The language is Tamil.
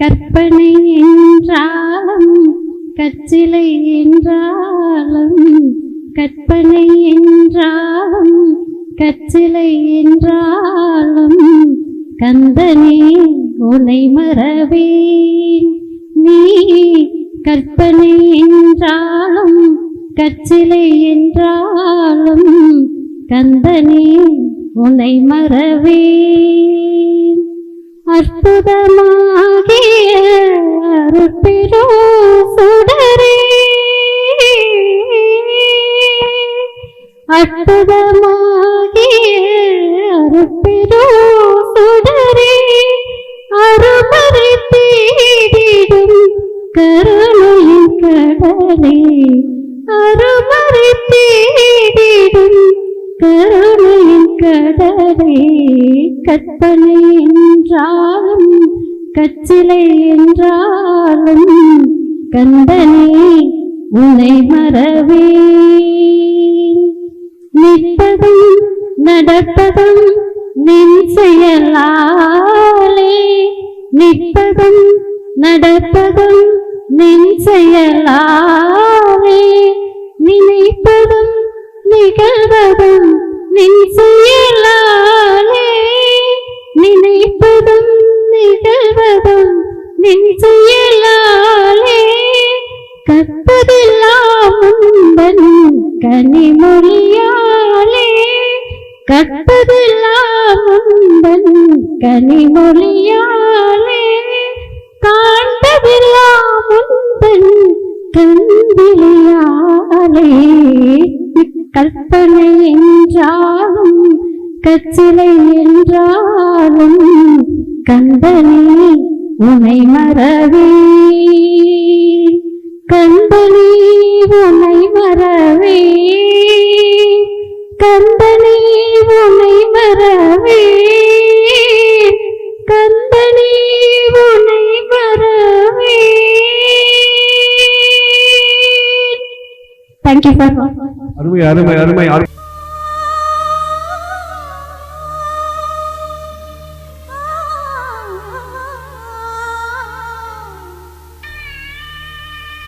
கற்பனை என்றாலும் கச்சிலை என்றாலும் கற்பனை என்றாலும் கச்சிலை என்றாலும் கந்தனே உனை மறவேன். நீ கற்பனை என்றாலும் கச்சிலை என்றாலும் கந்தனே உனை மறவேன். அற்புதமாகிய அருட்பெரு சுடரே, அற்புதமாகிய அருட்பெரு சுடரே, அருமறை தேடிடும் கருணையின் கடலே, அருமறை தேடிடும் கருணையின் கடலே. கற்பனை என்றாலும் கச்சிலை என்றாலும் கந்தனே உனை மறவேன். நிற்பதும் நடப்பதும் நின் செயலாலே, நிற்பதும் நடப்பதும் நின் செயலாலே, நினைப்பதும் நிகழ்வதும் நின் செயலாலே, நினைப்பதும் நிகழ்வதும் நின் செயலாலே. கற்பதெல்லாம் உந்தன் கனிமொழியாலே, கற்பதெல்லாம் உந்தன் கனிமொழியாலே, காண்பதெல்லாம் உந்தன் கண்விழியாலே. கற்பனை என்றாலும் கச்சிலை என்றாலும் கந்தனே உனை மறவேன். கந்தனே உனை மறவேன். கந்தனே உனை மறவேன். கந்தனே உனை மறவேன். Thank you sir. அருமை அருமை அருமை.